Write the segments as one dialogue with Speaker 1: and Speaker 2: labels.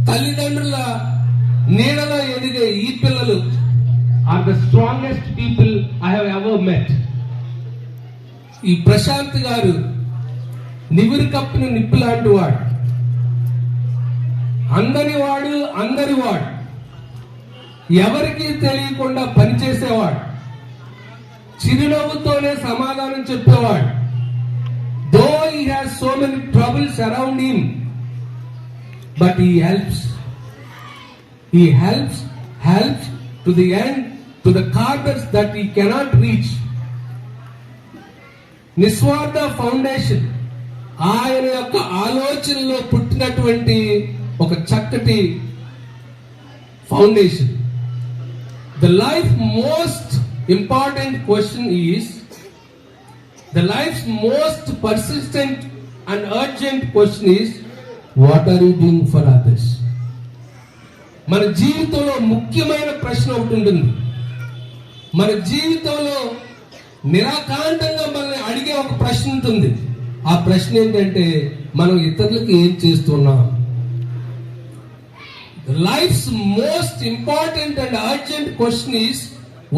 Speaker 1: తల్లిదండ్రుల నీడలో ఎదిగే ఈ పిల్లలు are the strongest people I have ever met. ఈ ప్రశాంత్ గారు నివురు కప్పిన నిప్పు లాంటి వాడు, అందరి వాడు, ఎవరికి తెలియకుండా పనిచేసేవాడు, చిరునవ్వుతోనే సమాధానం చెప్పేవాడు. Though he has so many troubles around him, but he helps to the end, to the corners that he cannot reach. నిస్వార్థ ఫౌండేషన్ ఆయన యొక్క ఆలోచనలో పుట్టినటువంటి ఒక చక్కటి foundation. The life's most important question is, the life's most persistent and urgent question is, what are you doing for others? మన జీవితంలో ముఖ్యమైన ప్రశ్న ఒకటి ఉంటుంది. మన జీవితంలో నిరాకాంతంగా మనల్ని అడిగే ఒక ప్రశ్న ఉంటుంది. ఆ ప్రశ్న ఏంటంటే, మనం ఇతరులకు ఏం చేస్తున్నాం? Life's most important and urgent question is,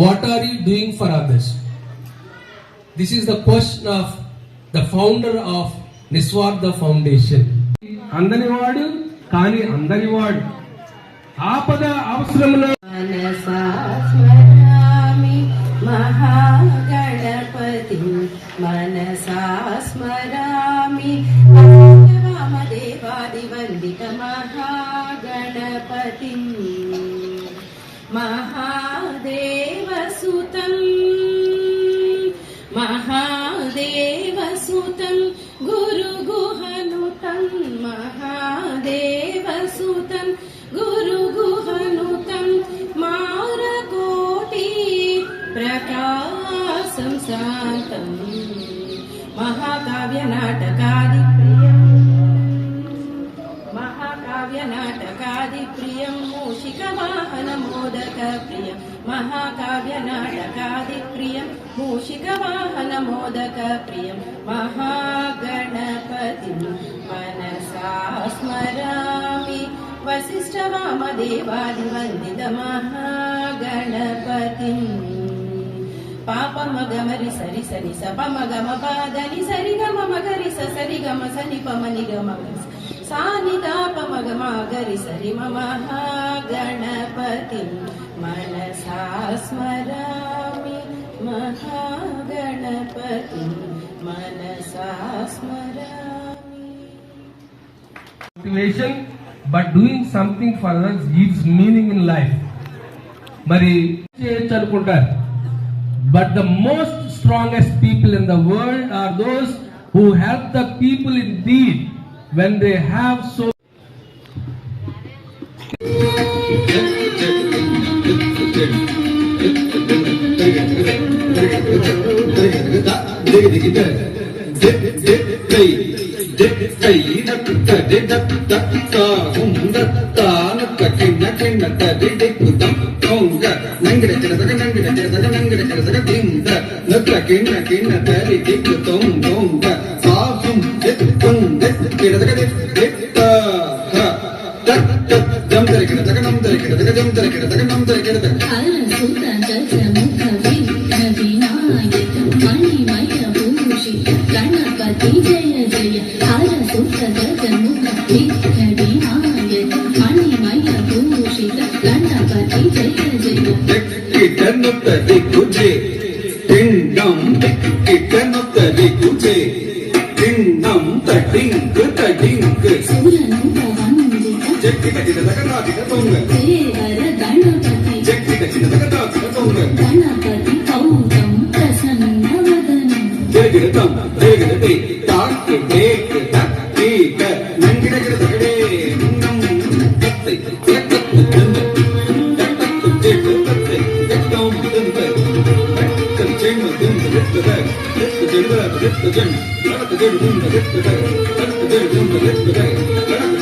Speaker 1: what are you doing for others? This is the question of the founder of Niswartha foundation. అందనివాడు కానీ అందరివాడు, ఆపద అవసరంలో
Speaker 2: స్మరామి మహాగణపతి, మనసా స్మరామి వామదేవాది వందిత మహాగణపతి, మహాదేవసుతం మహాదేవసుతం గురుగుహనుతం, మహాదేవసుతం గురుగుహనుతం, మారకోటి ప్రకాశం శాంతం, మహాకావ్య నాటకాది ప్రియం, మహాకావ్య నాటకాది ప్రియం, మూషిక వాహన మోదక ప్రియం, మహాకావ్య నాటకాది ప్రియం, మూషిక వాహన మోదక ప్రియం, మహాగణపతి మనసా స్మరామి, వశిష్ఠ వామదేవాది వందిత మహాగణపతి, పాపమగమరి సరి సరి సపమగమ పాదని సరి గమ మగరి సరి గమ సని పమని గమ సానిదాపమగమ గరి సరి మహాగణపతి మనసా స్మరామి, మహాగణపతి మనసా స్మరామి.
Speaker 1: Motivation, but doing something for others gives meaning in life. మరి చేయొచ్చు అనుకుంటారు, but the most strongest people in the world are those who help the people in need when they have so.
Speaker 3: Ganapati జయ జయ హర సుఖ గజముఖ విఘ్నవినాయక మణిమయ భూషిత గణపతి జయ జయ.
Speaker 4: కిటనుతది కుజే పిండం కిటనుతది కుజే పిండం తడింక్ తడింక్
Speaker 3: సురను వందిత
Speaker 4: జక్కిటకిటదగనాదిక తొంగ
Speaker 3: దేవర గణపతి
Speaker 4: జక్కిటకిటదగనాదిక తొంగ
Speaker 3: గణపతి కౌతం ప్రసన్న వదనం
Speaker 4: జగడతం జగడతే తాకి దేక్ తక్కిట నంగిడగడగడే నం తత్తే తత్తే దంద తత్తే జగడతే తత్తం దంద తత్తే జెమ దంద రిత్తద రిత్త జెమ రిత్త జెమ తత్తే జెమ దంద రిత్తద తత్తే జెమ దంద రిత్తద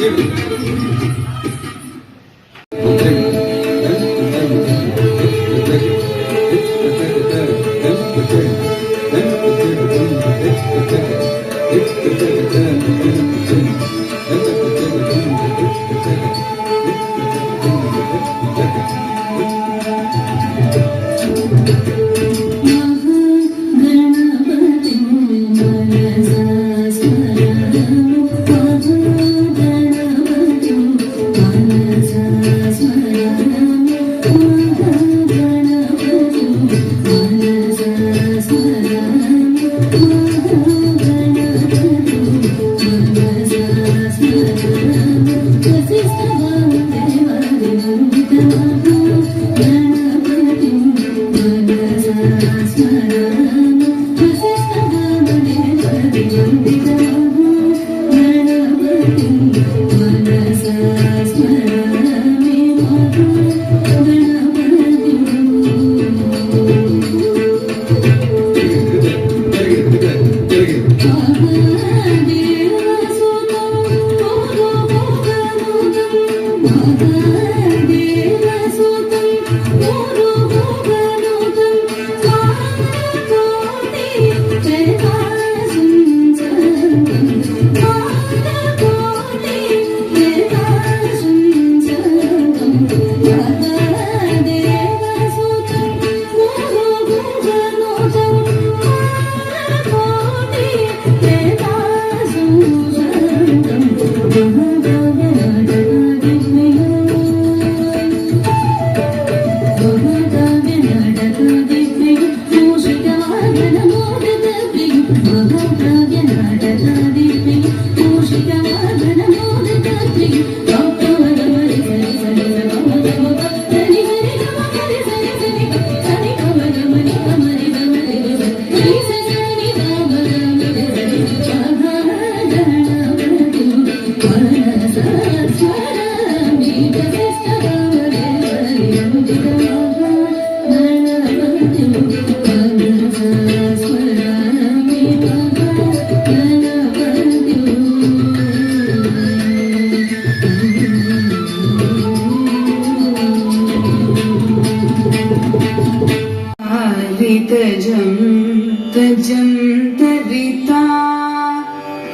Speaker 5: तजं तजं तरिता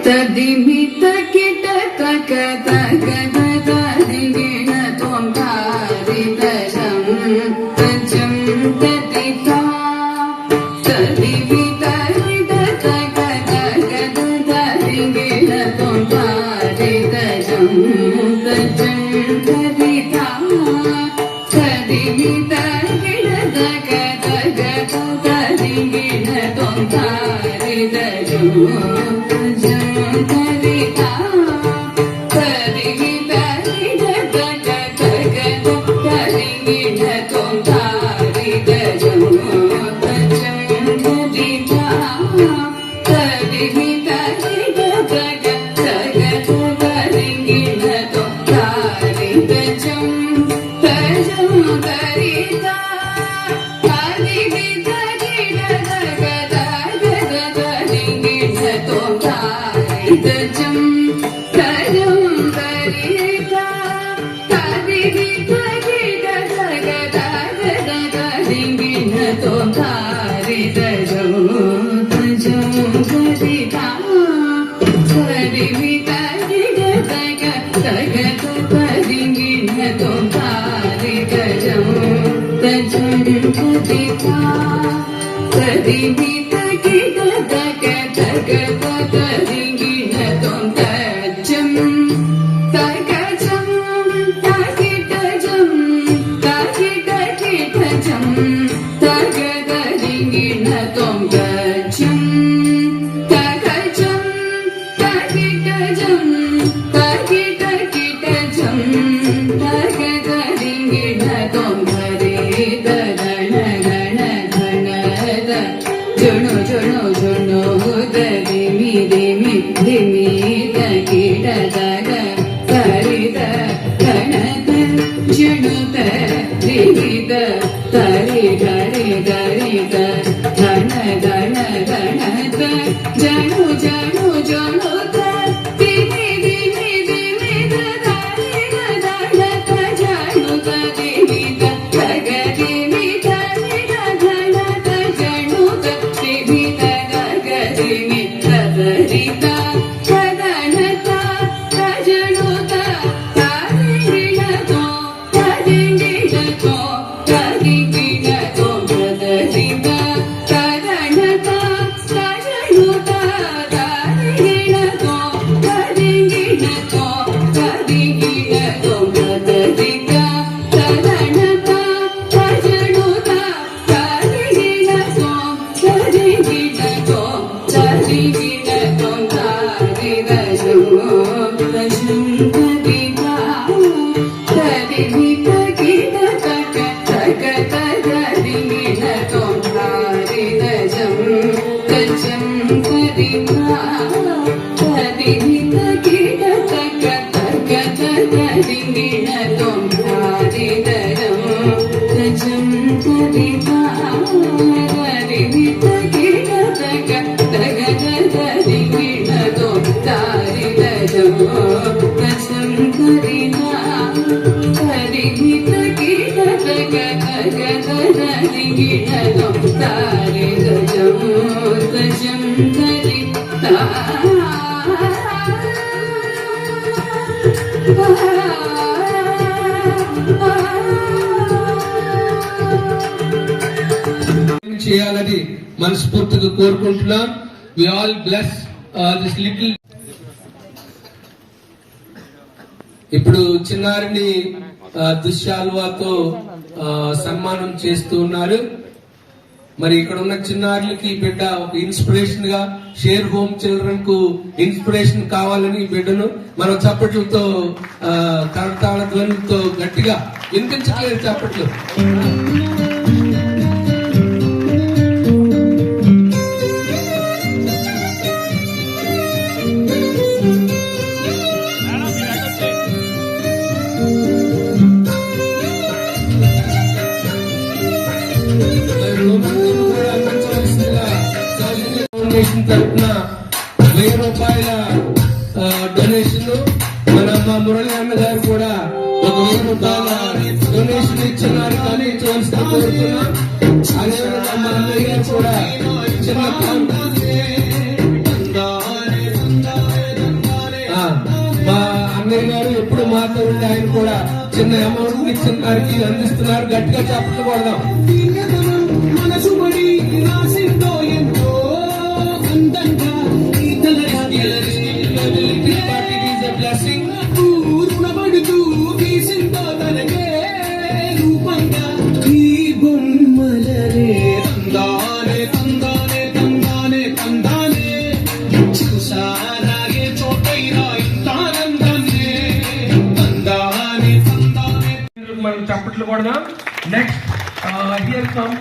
Speaker 5: तदिमित किट तक तक तदिगिण त्वं तारि तजं तजं तरिता तदिमित किट तक तक तदिगिण त्वं तारि तजं तजं तरिता तदिमित किट तक तदिगिण त्वं तारि तजं तजं तरिता तदिमित किट तक तदिगिण त्वं तारि तजं तजं तरिता तदिमित किट तक तदिगिण त्वं तारि तजं तजं तरिता तदिमित किट तदिगिण त्वं तारि तजं तजं तरिता तदिमित किट तदिगिण त्वं तारि तजं तजं तरिता तदिमित किट तदिगिण त्वं तारि तजं तजं तरिता तदिमित किट तदिगिण त्वं तजं तजं तकिटजं तकिटकिटजं तदिगिण त्वं तजं तजं तकिटजं तकिटकिटजं तदिगिण त्वं हरित गण गण गणद जुणु जुणु जुणु दिमि दिमि दिमि तकिट तग हरित गणद जुणु तरित तरि गरि गरि गण गण गणद దింగిణ తొంభాదిదరం రజం కరితా గరిమిత కిడతక తగ గద దింగిణ తొంతారిదరం రజం కరినా గరిమిత కిడతక తగ గద దింగిణ తొంతారిదరం రజం కరితా
Speaker 1: చేయాలని మనస్ఫూర్తిగా కోరుకుంటున్నాం. We all bless this little. ఇప్పుడు చిన్నారిని దుశ్శాలువాతో సన్మానం చేస్తూ ఉన్నారు. మరి ఇక్కడ ఉన్న చిన్నారులకి ఈ బిడ్డ ఒక ఇన్స్పిరేషన్ గా, షేర్ హోమ్ చిల్డ్రన్ కు ఇన్స్పిరేషన్ కావాలని ఈ బిడ్డను మనం చప్పట్లతో కరతాళ ధ్వనులతో గట్టిగా వినిపించట్లేదు చప్పట్లు. తరఫున 1000 రూపాయల డొనేషన్, మన మా మురళి అన్న గారు కూడా ఒక 1000 రూపాయల డొనేషన్ ఇచ్చినారు కానీ చూడాల్సిన కోరుతున్నాం. అదేవిధంగా మా అన్నయ్య గారు కూడా చిన్న మా అన్నయ్య గారు ఎప్పుడు మాతో ఉండి ఆయన కూడా చిన్న అమౌంట్ ఇచ్చిన వారికి అందిస్తున్నారు. గట్టిగా చప్పట్లు కొడదాం. మనం చప్పట్లు కొడదాం. నెక్స్ట్ హియర్ కమ్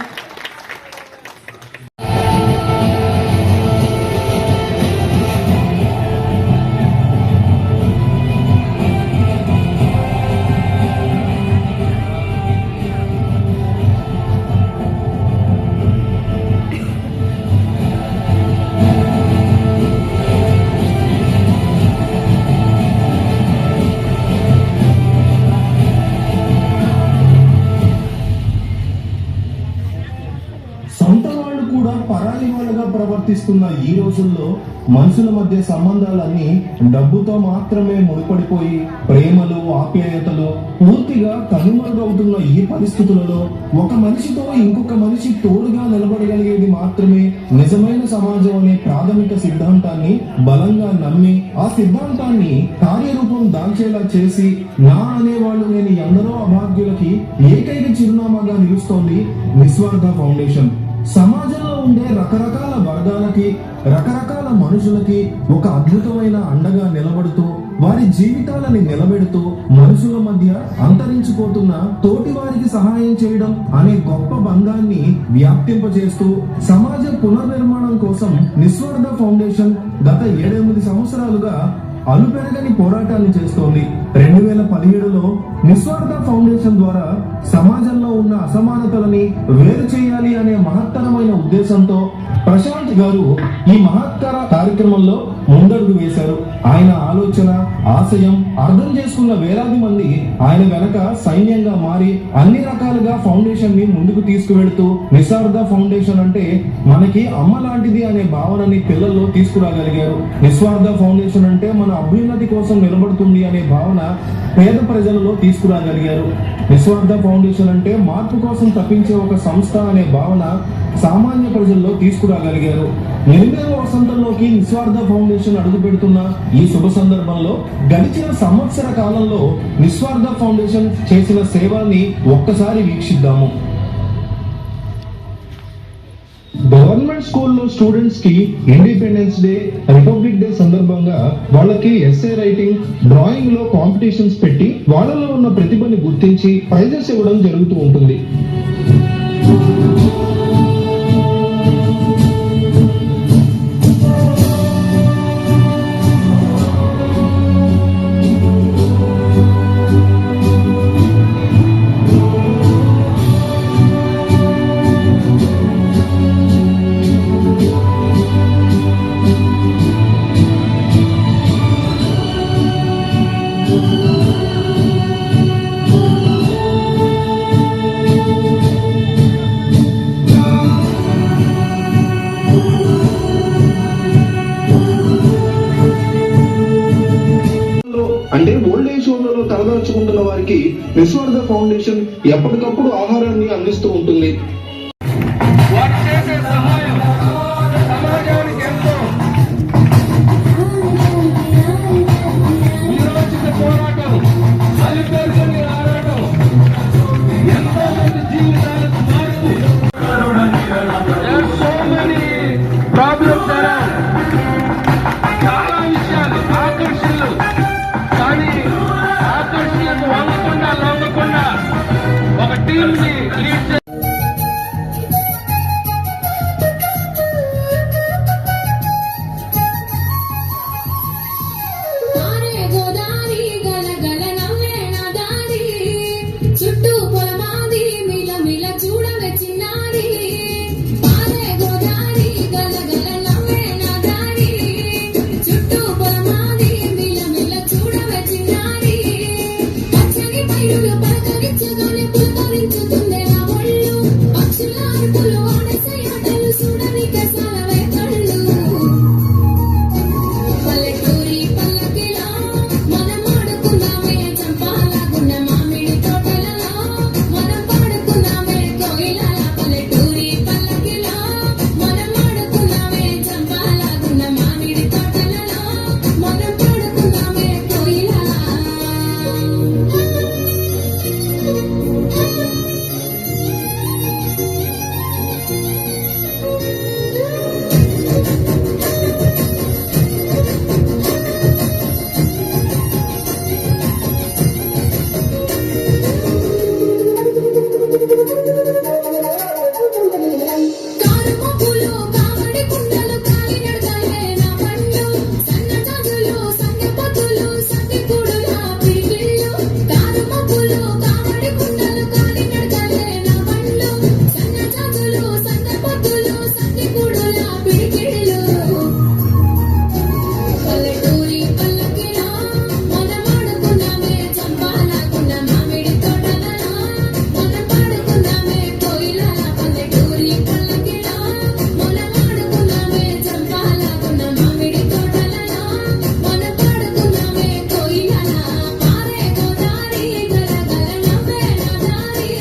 Speaker 6: ప్రవర్తిస్తున్న ఈ రోజుల్లో మనుషుల మధ్య సంబంధాలన్నీ డబ్బుతో మాత్రమే ముడిపడిపోయి ప్రేమలు, ఆప్యాయతలు పూర్తిగా కనుమరుగవుతున్న ఈ పరిస్థితులలో ఒక మనిషితో ఇంకొక మనిషి తోడుగా నిలబడగలిగేది మాత్రమే నిజమైన సమాజం అనే ప్రాథమిక సిద్ధాంతాన్ని బలంగా నమ్మి ఆ సిద్ధాంతాన్ని కార్యరూపం దాల్చేలా చేసి నా అనేవాళ్ళు లేని ఎందరో అభాగ్యులకి ఏకైక చిరునామాగా నిలుస్తోంది నిస్వార్థ ఫౌండేషన్. సమాజంలో ఉండే రకరకాల వర్గాలకి, రకరకాల మనుషులకి ఒక అద్భుతమైన అండగా నిలబడుతూ వారి జీవితాలని నిలబెడుతూ మనుషుల మధ్య అంతరించిపోతున్న తోటి వారికి సహాయం చేయడం అనే గొప్ప బంధాన్ని వ్యాప్తింపజేస్తూ సమాజ పునర్నిర్మాణం కోసం నిస్వార్థ ఫౌండేషన్ గత 7-8 సంవత్సరాలుగా అలుపెరగని పోరాటాన్ని చేస్తోంది. 2017లో నిస్వార్థ ఫౌండేషన్ ద్వారా సమాజంలో ఉన్న అసమానతలని వేరు చేయాలి అనే మహత్తరమైన ఉద్దేశంతో ప్రశాంత్ గారు ఈ మహత్తర కార్యక్రమంలో ముందడుగు వేశారు. ఆయన ఆలోచన, ఆశయం అర్థం చేసుకున్న వేలాది మంది ఆయన వెనక సైన్యంగా మారి అన్ని రకాలుగా ఫౌండేషన్ ని ముందుకు తీసుకువెడుతూ నిస్వార్థ ఫౌండేషన్ అంటే మనకి అమ్మ లాంటిది అనే భావనని పిల్లల్లో తీసుకురాగలిగారు. నిస్వార్థ ఫౌండేషన్ అంటే మన అభ్యున్నతి కోసం నిలబడుతుంది అనే భావన పేద ప్రజలలో తీసుకురాగలిగారు. నిస్వార్థ ఫౌండేషన్ అంటే మార్పు కోసం తప్పించే ఒక సంస్థ అనే భావన సామాన్య ప్రజల్లో తీసుకురాగలిగారు. 8వ వసంతంలోకి నిస్వార్థ ఫౌండేషన్ అడుగు పెడుతున్న ఈ శుభ సందర్భంలో గడిచిన సంవత్సర కాలంలో నిస్వార్థ ఫౌండేషన్ చేసిన సేవల్ని ఒక్కసారి వీక్షిద్దాము. గవర్నమెంట్ స్కూల్లో స్టూడెంట్స్ కి ఇండిపెండెన్స్ డే, రిపబ్లిక్ డే సందర్భంగా వాళ్ళకి ఎస్ఏ రైటింగ్, డ్రాయింగ్ లో కాంపిటీషన్స్ పెట్టి వాళ్ళలో ఉన్న ప్రతిభని గుర్తించి ప్రైజెస్ ఇవ్వడం జరుగుతూ ఉంటుంది. వారికి నిస్వార్థ ఫౌండేషన్ ఎప్పటికప్పుడు ఆహారాన్ని అందిస్తూ ఉంటుంది.
Speaker 1: వారు చేసే సహాయం సమాజానికి ఎంతో. వీరోచిత పోరాటం, అలిపేరుకొని ఆరాటం ఎంతో మంది జీవితాలకు మార్పు. There are so many problems around. చాలా విషయాలు ఆకర్షణలు, కానీ ఆకర్షణలకు లొంగకుండా ఒక టీంని లీడ్ చేసి
Speaker 3: ఆరే గోదారి గలగల నవ్వే నా దారి చుట్టూ పొలమాది మిల మిల చూడవే చిన్నారి ఆరే గోదారి గలగల నవ్వే నా దారి చుట్టూ పొలమాది మిల మిల చూడవే చిన్నారి పచ్చని పైరులు పలకరించగానే పులకరించుతుందే నా ఒళ్ళు పక్షుల అరుపులు ఆడసే ఆటలు చూడని కసాలవే కళ్ళు పల్లెటూరి పల్లకిలో మనం ఆడుకున్నామే చంపాలగున్న మామిడి తోటలలో మనం పాడుకున్నామే కోయిలల పల్లెటూరి పల్లకిలో మనం ఆడుకున్నామే చంపాలగున్న మామిడి తోటలలో మనం పాడుకున్నామే కోయిలల కారుమబ్బులు కావడి కుండలు కాలి నడకలే నా పండ్లు సన్న జాజులు సంగె పొద్దులు సంగె కూడుల పిడికిళ్ళు కారుమబ్బులు కావడి కుండలు కాలి నడకలే నా పండ్లు సన్న జాజులు సంగె పొద్దులు సంగె కూడుల పిడికిళ్ళు పల్లెటూరి పల్లకిలో మనం ఆడుకున్నామే చంపాలగున్న మామిడి తోటలలో మనం పాడుకున్నామే కోయిలల పల్లెటూరి పల్లకిలో మనం ఆడుకున్నామే చంపాలగున్న మామిడి తోటలలో మనం పాడుకున్నామే కోయిలల ఆరే గోదారి గలగల నవ్వే నా దారి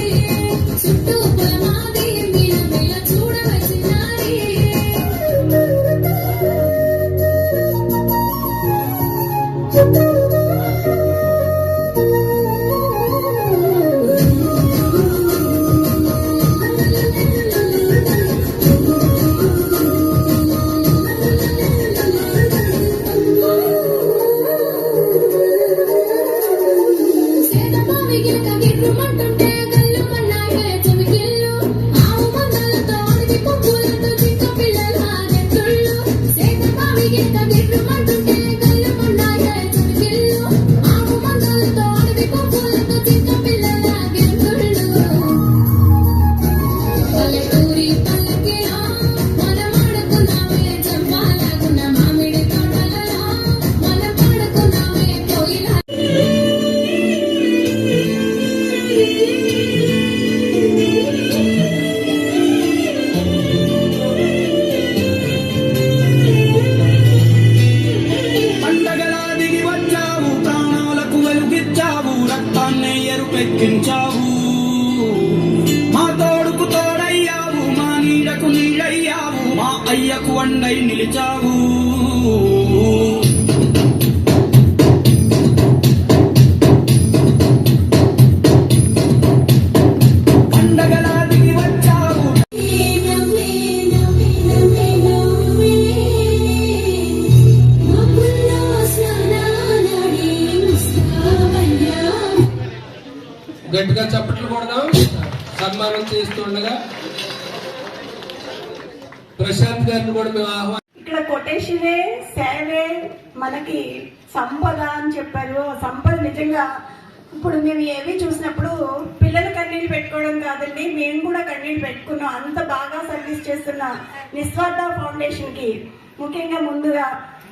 Speaker 3: చుట్టూ పొలమాది మిల మిల చూడవే చిన్నారి సేదపావిగిన కగిర్రుమంటుంటే గల్లుమన్నాయే చెవికిళ్ళు ఆవు మందలతో అడవి పువ్వులతో జింక పిల్లల నెత్తుళ్ళు సేదపావిగిన కగిర్రుమంటుంటే గల్లుమన్నాయే చెవికిళ్ళు ఆవు మందలతో అడవి పువ్వులతో జింక పిల్లల నెత్తుళ్ళు పల్లెటూరి పల్లకిలో మనం ఆడుకున్నామే చంపాలగున్న మామిడి తోటలలో మనం పాడుకున్నామే కోయిల
Speaker 4: పండగలా దిగి వచ్చావు, ప్రాణాలకు వెలుగిచ్చావు, రక్తాన్నే ఎరుపెక్కించావు. మా తోడుకు తోడయ్యావు, మా నీడకు నీడయ్యావు, మా అయ్యకు అండై నిలిచావు. పండగలా దిగి వచ్చావు,
Speaker 3: నవ్వే నవ్వే నవ్వే నవ్వే మబ్బుల్లో స్నానాలాడి ముస్తాబయ్యా
Speaker 1: గట్టిగా చప్పట్లు కొడదాం. సన్మానం చేస్తుండగా ప్రశాంత్ గారిని కూడా మేము ఆహ్వానం.
Speaker 7: ఇక్కడ కొటేషనే సేవే మనకి సంపద అని చెప్పారు. సంపద నిజంగా ఇప్పుడు మేము ఏవి చూసినప్పుడు పిల్లలు కన్నీళ్ళు పెట్టుకోవడం కాదండి, మేము కూడా కన్నీళ్ళు పెట్టుకున్నాం. అంత బాగా సర్వీస్ చేస్తున్న నిస్వార్థ ఫౌండేషన్ కి ముఖ్యంగా ముందుగా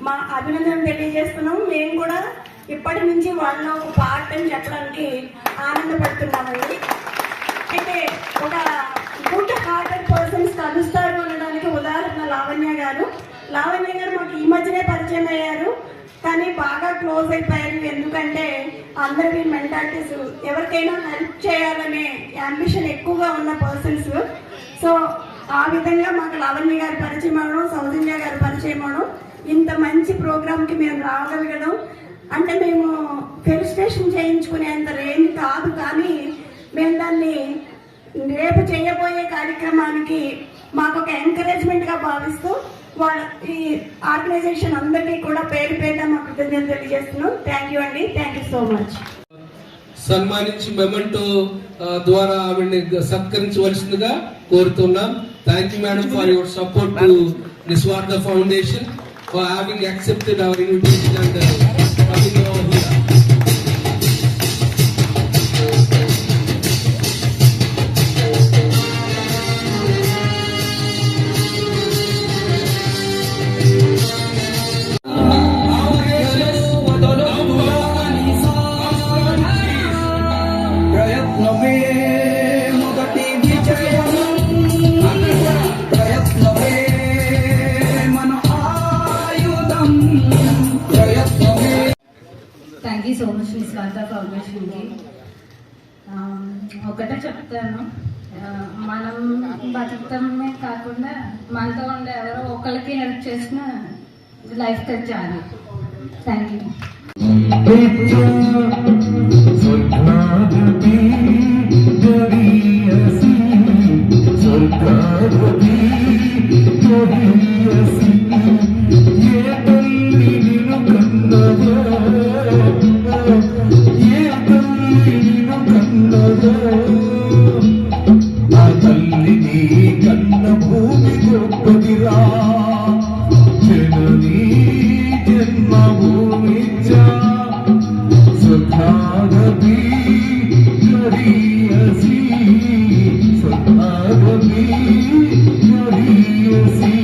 Speaker 7: మా అభినందనలు తెలియజేస్తున్నాం. మేము కూడా ఇప్పటి నుంచి వాళ్ళలో ఒక పార్ట్ అని చెప్పడానికి ఆనందపడుతున్నామండి. అయితే ఒక గుడ్ హార్టెడ్ పర్సన్స్ కలుస్తారు అనడానికి ఉదాహరణ లావణ్య గారు. లావణ్య గారు మాకు ఈ మధ్యనే పరిచయం అయ్యారు, కానీ బాగా క్లోజ్ అయిపోయారు. ఎందుకంటే అందరి మెంటాలిటీస్ ఎవరికైనా హెల్ప్ చేయాలనే అంబిషన్ ఎక్కువగా ఉన్న పర్సన్స్. సో ఆ విధంగా మాకు లావణ్య గారి పరిచయం అవడం, సౌజన్య గారి పరిచయం అవడం, ఇంత మంచి ప్రోగ్రామ్కి మేము రాగలగడం అంటే మేము ఫెలిస్ట్రేషన్ చేయించుకునేంత రేంజ్ కాదు, కానీ మేము దాన్ని రేపు చేయబోయే కార్యక్రమానికి మాకు ఒక ఎంకరేజ్మెంట్గా భావిస్తూ వాళ్ళ ఈ ఆర్గనైజేషన్ అందరికీ కూడా పేరు పేరున మా కృతజ్ఞతలు తెలియజేస్తున్నాం. థ్యాంక్ యూ అండి, థ్యాంక్ యూ సో మచ్.
Speaker 1: సన్మానించి మెమెంటో ద్వారా ఆవిడ్ని సత్కరించవలసిందిగా కోరుతున్నాం. Thank you madam for your support to Niswartha foundation for having accepted our invitation and coming over here.
Speaker 4: ప్రయత్నమే మొదటి విజయం, ప్రయత్నమే మన ఆయుధం, ప్రయత్నమే.
Speaker 8: థ్యాంక్ యూ సో మచ్ నిస్వార్థ ఫౌండేషన్కి. ఒకటే చెప్తాను, మనం బతకడమే కాకుండా మనతో ఉండే ఎవరో ఒకరికి హెల్ప్ చేసిన లైఫ్ తెచ్చాలి. Thank you.
Speaker 6: కన్న భూమి గొప్పదిరా, జననీ జన్మభూమి సుఖాగతి కరియసి, సుఖాగతి కరియసి.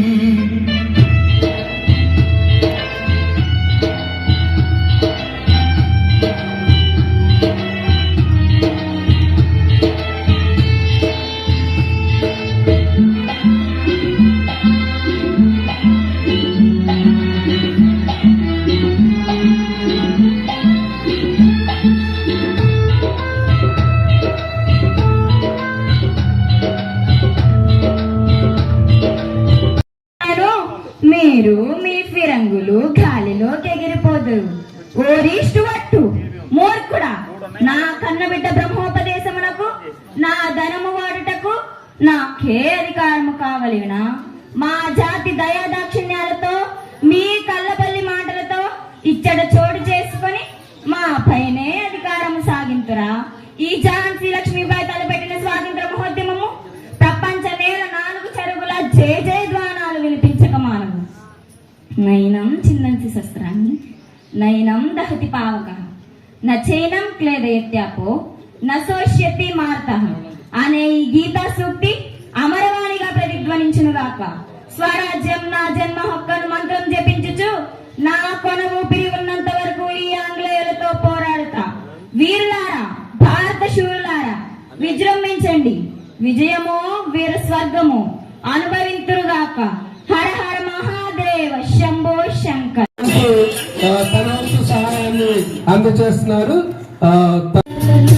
Speaker 9: మీరు మీ ఫిరంగులు గాలిలో ఎగిరిపోదు. ఓరిష్టు వట్టు మూర్ఖుడా, నా కన్నబిడ్డ బ్రహ్మోపదేశమునకు నా ధనము వాడుటకు నాకే అధికారము కావలినా? మా జాతి దయాదాక్షిణ్యాలతో మీ కళ్ళపల్లి మాటలతో ఇచ్చట చోటు చేసుకొని మా పైనే అధికారము సాగింతురా. ఈ ఝాన్సీ లక్ష్మీబాయి తలపెట్టిన స్వాతంత్ర మహోద్యమము ప్రపంచ నేల 4 చెరుగుల జయ జయ ధ్వానాలు వినిపించక మానవు. నైనం చిన్నంసి శస్త్రాన్ని నైనం దహతి పావక నచైనం క్లేదయత్యాపో నశోష్యతి మార్త అనే ఈ గీతా సూక్తి అమరవాణిగా ప్రతిధ్వనించును గాక. స్వరాజ్యం నా జన్మ హక్కును మంత్రం జపించుచు నా కొన ఊపిరి ఉన్నంత వరకు ఈ ఆంగ్లేయులతో పోరాడుతా. వీరులారా, భారత శూరులారా, విజృంభించండి. విజయమో వీర స్వర్గము అనుభవింతురుగాక. హర హర మహాదేవ శంభో శంకర్.
Speaker 1: తన వంతు సహాయాన్ని అందజేస్తున్నారు.
Speaker 3: పచ్చని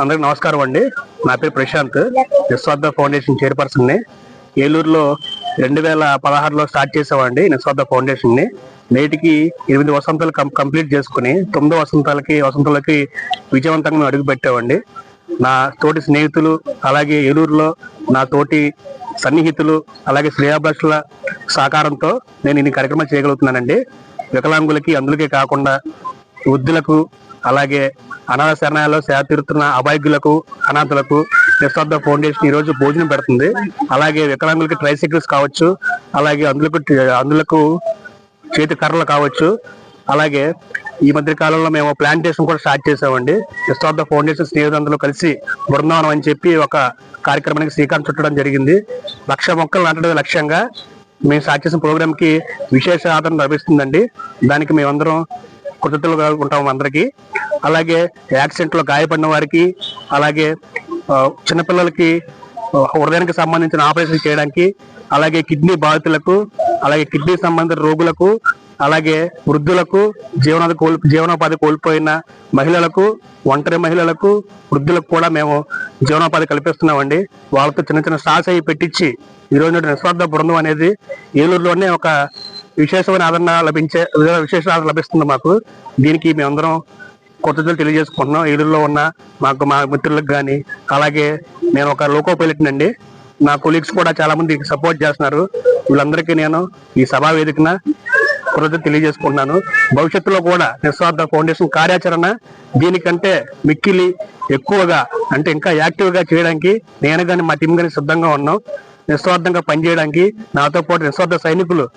Speaker 10: అందరికి నమస్కారం అండి. నా పేరు ప్రశాంత్, నిస్వార్థ ఫౌండేషన్ చైర్పర్సన్ని. ఏలూరులో 2016లో స్టార్ట్ చేసామండి నిస్వార్థ ఫౌండేషన్ ని. నేటికి 8 వసంతాలు కంప్లీట్ చేసుకుని 9వ వసంతాలకి విజయవంతంగా మేము అడుగు పెట్టామండి. నా తోటి స్నేహితులు, అలాగే ఏలూరులో నా తోటి సన్నిహితులు, అలాగే శ్రేయాభిలాషుల సహకారంతో నేను ఇన్ని కార్యక్రమాలు చేయగలుగుతున్నానండి. వికలాంగులకి, అందులకే కాకుండా వృద్ధులకు, అలాగే అనాథ శరణాలయాల్లో సేవ తీరుతున్న అభాగ్యులకు, అనాథులకు నిస్వార్థ ఫౌండేషన్ ఈ రోజు భోజనం పెడుతుంది. అలాగే వికలాంగులకి ట్రైసైకిల్స్ కావచ్చు, అలాగే అందులకు చేతి కర్రలు కావచ్చు. అలాగే ఈ మధ్య కాలంలో మేము ప్లాంటేషన్ కూడా స్టార్ట్ చేసామండి. నిస్వార్థ ఫౌండేషన్ స్నేహితులందరూ కలిసి బృందావనం అని చెప్పి ఒక కార్యక్రమానికి శ్రీకారం చుట్టడం జరిగింది. 1,00,000 మొక్కలు నాటడమే లక్ష్యంగా మేము స్టార్ట్ చేసిన ప్రోగ్రామ్ కి విశేష ఆదరణ లభిస్తుందండి. దానికి మేమందరం కృతజ్ఞతలుగా ఉంటాము అందరికీ. అలాగే యాక్సిడెంట్ లో గాయపడిన వారికి, అలాగే చిన్నపిల్లలకి హృదయానికి సంబంధించిన ఆపరేషన్ చేయడానికి, అలాగే కిడ్నీ బాధితులకు, అలాగే కిడ్నీ సంబంధిత రోగులకు, అలాగే వృద్ధులకు, జీవనోపాధి కోల్పోయిన మహిళలకు, ఒంటరి మహిళలకు, వృద్ధులకు కూడా మేము జీవనోపాధి కల్పిస్తున్నామండి. వాళ్ళతో చిన్న చిన్న స్టాల్స్ అవి పెట్టించి ఈరోజు నిస్వార్థ బృందం అనేది ఏలూరులోనే ఒక విశేషమైన ఆదరణ లభిస్తుంది మాకు. దీనికి మేమందరం కృతజ్ఞతలు తెలియజేసుకుంటున్నాం. ఏలూరులో ఉన్న మా మిత్రులకు కానీ, అలాగే నేను ఒక లోకో పైలట్ అండి. నా కొలీగ్స్ కూడా చాలా మంది సపోర్ట్ చేస్తున్నారు. వీళ్ళందరికీ నేను ఈ సభా వేదికన కృతజ్ఞత తెలియజేసుకుంటున్నాను. భవిష్యత్తులో కూడా నిస్వార్థ ఫౌండేషన్ కార్యాచరణ దీనికంటే మిక్కిలి ఎక్కువగా, అంటే ఇంకా యాక్టివ్ గా చేయడానికి నేను కానీ మా టీం కానీ సిద్ధంగా ఉన్నాం. నిస్వార్థంగా పనిచేయడానికి నాతో పాటు నిస్వార్థ సైనికులు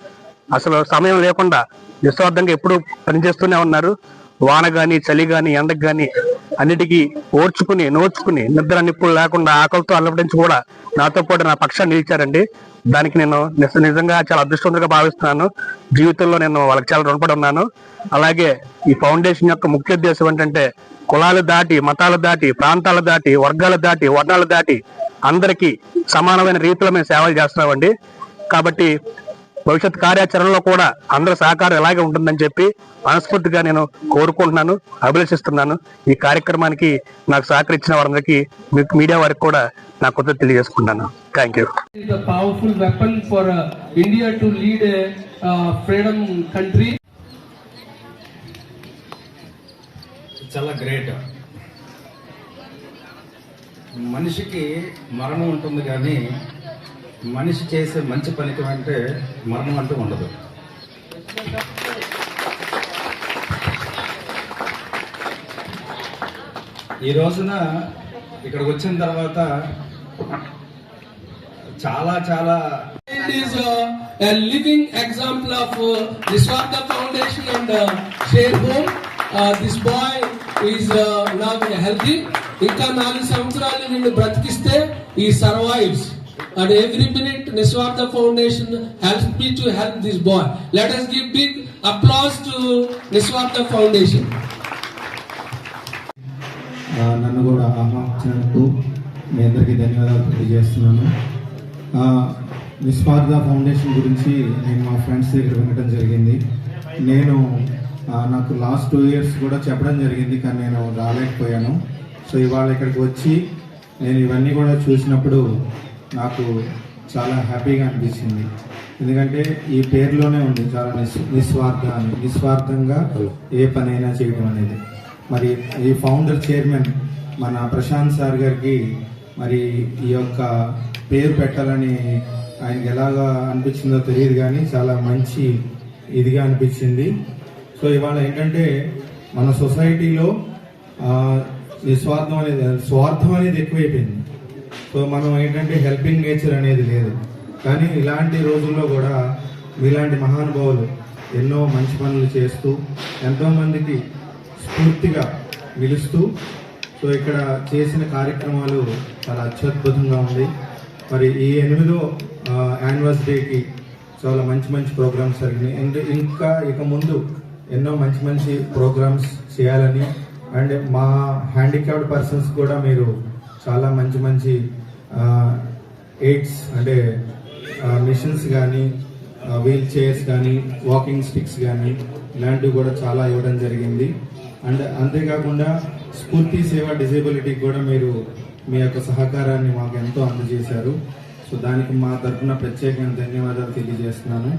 Speaker 10: అసలు సమయం లేకుండా నిస్వార్థంగా ఎప్పుడు పనిచేస్తూనే ఉన్నారు. వాన గాని, చలి గాని, ఎండకు గాని అన్నిటికీ నోచుకుని నిద్ర నిప్పులు లేకుండా ఆకలితో అల్లపడించి కూడా నాతో పాటు నా పక్షాన్ని నిలిచారండి. దానికి నేను నిజంగా చాలా అదృష్టంగా భావిస్తున్నాను. జీవితంలో నేను వాళ్ళకి చాలా రుణపడి ఉన్నాను. అలాగే ఈ ఫౌండేషన్ యొక్క ముఖ్య ఉద్దేశం ఏంటంటే కులాలు దాటి, మతాలు దాటి, ప్రాంతాలు దాటి, వర్గాలు దాటి, వర్ణాలు దాటి అందరికీ సమానమైన రీతిలో మేము సేవలు చేస్తున్నామండి. కాబట్టి భవిష్యత్ కార్యాచరణలో కూడా అందరి సహకారం ఎలాగే ఉంటుందని చెప్పి మనస్ఫూర్తిగా నేను కోరుకుంటున్నాను, అభిలషిస్తున్నాను. ఈ కార్యక్రమానికి నాకు సహకరించిన వారందరికీ, మీడియా వారికి కూడా నా కృతజ్ఞతలు తెలియజేసుకుంటున్నాను. Thank you.
Speaker 1: It's a powerful weapon for India to lead a freedom country.
Speaker 11: చాలా గ్రేట్. మనిషికి మరణం ఉంటుంది కానీ మనిషి చేసే మంచి పనికి అంటే మరణం అంటూ ఉండదు. ఈ రోజున ఇక్కడికి వచ్చిన తర్వాత చాలా
Speaker 1: It is a living example of Niswartha Foundation and Share Home. This boy is now healthy. ఇంకా 4 సంవత్సరాలు నిన్ను బ్రతికిస్తే he survives. And every minute Niswartha Foundation helps me to help this boy. Let us give big applause to Niswartha Foundation.
Speaker 6: నన్ను కూడా ఆహ్వానించినందుకు మీ అందరికీ ధన్యవాదాలు తెలియజేస్తున్నాను. నిస్వార్థ foundation గురించి నేను మా ఫ్రెండ్స్ దగ్గర వినడం జరిగింది. నాకు లాస్ట్ 2 years కూడా చెప్పడం జరిగింది, కానీ నేను రాలేకపోయాను. సో ఇవాళ ఇక్కడికి వచ్చి నేను ఇవన్నీ కూడా చూసినప్పుడు నాకు చాలా హ్యాపీగా అనిపించింది. ఎందుకంటే ఈ పేరులోనే ఉంది చాలా నిస్వార్థ అని, నిస్వార్థంగా ఏ పనైనా చేయడం అనేది. మరి ఈ ఫౌండర్ చైర్మన్ మన ప్రశాంత్ సార్ గారికి మరి ఈ యొక్క పేరు పెట్టాలని ఆయనకి ఎలాగా అనిపించిందో తెలియదు, కానీ చాలా మంచి ఇదిగా అనిపించింది. సో ఇవాళ ఏంటంటే మన సొసైటీలో స్వార్థం అనేది ఎక్కువైపోయింది. సో మనం ఏంటంటే హెల్పింగ్ నేచర్ అనేది లేదు. కానీ ఇలాంటి రోజుల్లో కూడా మీలాంటి మహానుభావులు ఎన్నో మంచి పనులు చేస్తూ ఎంతోమందికి స్ఫూర్తిగా నిలుస్తూ సో ఇక్కడ చేసిన కార్యక్రమాలు చాలా అత్యద్భుతంగా ఉంది. మరి ఈ 8వ యానివర్సరీకి చాలా మంచి ప్రోగ్రామ్స్ జరిగినాయి. ఇంకా ఇక ముందు ఎన్నో మంచి ప్రోగ్రామ్స్ చేయాలని, అండ్ మా హ్యాండిక్యాప్డ్ పర్సన్స్ కూడా మీరు చాలా మంచి ఎయిడ్స్ అంటే మిషన్స్ కానీ, వీల్ చైర్స్ కానీ, వాకింగ్ స్టిక్స్ కానీ ఇలాంటివి కూడా చాలా ఇవ్వడం జరిగింది.
Speaker 12: అండ్ అంతేకాకుండా స్ఫూర్తి సేవ డిజేబిలిటీకి కూడా మీరు మీ యొక్క సహకారాన్ని మాకు ఎంతో అందజేశారు. సో దానికి మా తరఫున ప్రత్యేకంగా ధన్యవాదాలు తెలియజేస్తున్నాను.